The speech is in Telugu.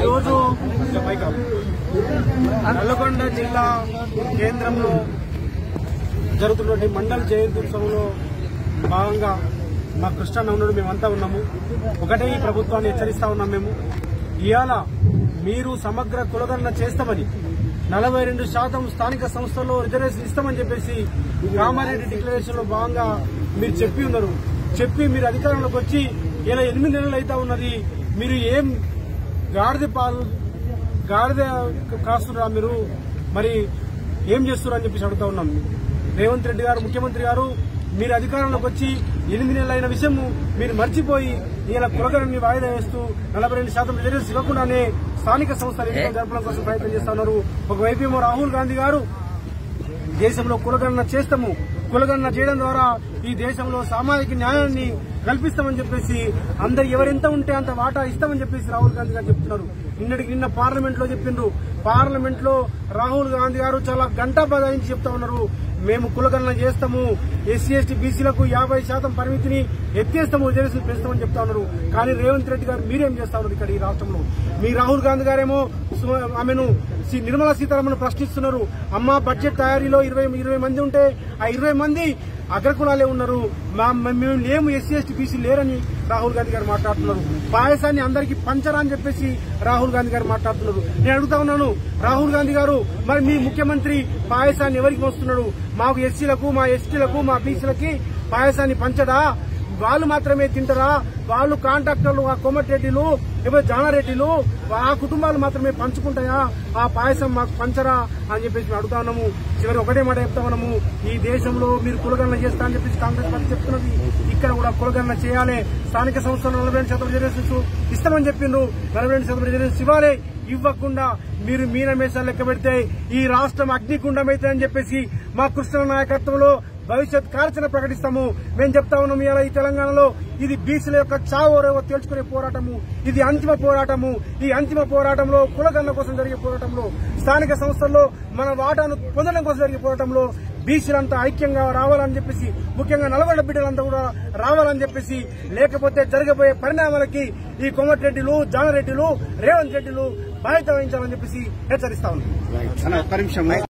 ఈరోజు నల్లగొండ జిల్లా కేంద్రంలో జరుగుతున్నటువంటి మండల జయంతి ఉత్సవంలో భాగంగా మా కృష్ణన్న ఉన్నాడు, మేమంతా ఉన్నాము. ఒకటే ఈ ప్రభుత్వాన్ని హెచ్చరిస్తా ఉన్నాం. మేము ఇవాళ మీరు సమగ్ర కులగణన చేస్తామని 42% స్థానిక సంస్థల్లో రిజర్వేషన్ ఇస్తామని చెప్పేసి కామారెడ్డి డిక్లరేషన్ లో భాగంగా మీరు చెప్పి ఉన్నారు. చెప్పి మీరు అధికారంలోకి వచ్చి ఇలా 8 నెలలు అవుతా ఉన్నది. మీరు ఏం గాడిద కాస్తురా, మీరు మరి ఏం చేస్తున్నారు అని చెప్పేసి అడుగుతా ఉన్నాం. రేవంత్ రెడ్డి గారు, ముఖ్యమంత్రి గారు, మీరు అధికారంలోకి వచ్చి 8 నెలలు అయిన విషయం మీరు మర్చిపోయి ఇలా కులగణని వాయిదా వేస్తూ 42% రిజర్వేషన్ ఇవ్వకుండానే స్థానిక సంస్థల ఎన్నికలు జరపడం కోసం ప్రయత్నం చేస్తా ఉన్నారు. ఒకవైపు ఏమో రాహుల్ గాంధీ గారు దేశంలో కులగణన చేస్తాము, కులగణన చేయడం ద్వారా ఈ దేశంలో సామాజిక న్యాయాన్ని కల్పిస్తామని చెప్పేసి అందరు ఎవరెంత ఉంటే అంత వాటా ఇస్తామని చెప్పేసి రాహుల్ గాంధీ గారు చెప్తున్నారు. నిన్న పార్లమెంట్ లో చెప్పిండ్రు. పార్లమెంట్ లో రాహుల్ గాంధీ గారు చాలా గంటా బదాయించి చెప్తా ఉన్నారు, మేము కులగణన చేస్తాము, ఎస్సీ ఎస్టీ బీసీలకు 50% పరిమితిని ఎత్తేస్తాము, రిజర్వేషన్ పెంచుతామని చెప్తా ఉన్నారు. కానీ రేవంత్ రెడ్డి గారు మీరేం చేస్తా ఉన్నారు ఇక్కడ ఈ రాష్ట్రంలో? మీ రాహుల్ గాంధీ గారేమో ఆమెను నిర్మలా సీతారామన్ ప్రశ్నిస్తున్నారు. అమ్మ బడ్జెట్ తయారీలో 20 మంది ఉంటే ఆ 20 మంది అగ్రకులాలే ఉన్నారు, మేము లేము, ఎస్సీ ఎస్టీ బీసీ లేరని రాహుల్ గాంధీ గారు మాట్లాడుతున్నారు. పాయసాన్ని అందరికీ పంచరా అని చెప్పేసి రాహుల్ గాంధీ గారు మాట్లాడుతున్నారు. నేను అడుగుతా ఉన్నాను, రాహుల్ గాంధీ గారు, మరి మీ ముఖ్యమంత్రి పాయసాన్ని ఎవరికి వస్తున్నాడు? మాకు ఎస్సీలకు, మా ఎస్టీలకు, మా బీసీలకి పాయసాన్ని పంచడా? వాళ్ళు మాత్రమే తింటారా? వాళ్ళు కాంట్రాక్టర్లు, ఆ కోమటిరెడ్డిలు, లేకపోతే జానారెడ్డిలు, ఆ కుటుంబాలు మాత్రమే పంచుకుంటాయా? ఆ పాయసం మాకు పంచరా అని చెప్పేసి అడుగుతా ఉన్నాము. చివరి ఒకటే మాట చెప్తా ఉన్నాము, ఈ దేశంలో మీరు కులగణన చేస్తా అని చెప్పేసి కాంగ్రెస్ పార్టీ చెప్తున్నది. ఇక్కడ కూడా కులగణన చేయాలి. స్థానిక సంస్థలు 42% రిజర్వేషన్స్ ఇస్తామని చెప్పిండ్రు. 42% రిజర్వేషన్స్ ఇవ్వాలి. ఇవ్వకుండా మీరు మీనమేసాలు లెక్క పెడితే ఈ రాష్ట్రం అగ్నికుండమైతే అని చెప్పేసి మా కృష్ణ నాయకత్వంలో భవిష్యత్ కార్యాచరణ ప్రకటిస్తాము. మేము చెప్తా ఉన్నాము, ఇలా ఈ తెలంగాణలో ఇది బీసీల యొక్క చావోరేవో తేల్చుకునే పోరాటము, ఇది అంతిమ పోరాటము. ఈ అంతిమ పోరాటంలో, కులగణన కోసం జరిగే పోరాటంలో, స్థానిక సంస్థల్లో మన వాటాను పొందడం కోసం జరిగే పోరాటంలో బీసీలంతా ఐక్యంగా రావాలని చెప్పేసి, ముఖ్యంగా నల్గొండ బిడ్డలంతా కూడా రావాలని చెప్పేసి, లేకపోతే జరగబోయే పరిణామాలకి ఈ కోమటిరెడ్డిలు, జానారెడ్డిలు, రేవంత్ రెడ్డిలు బాధ్యత వహించాలని చెప్పేసి హెచ్చరిస్తా ఉన్నాం.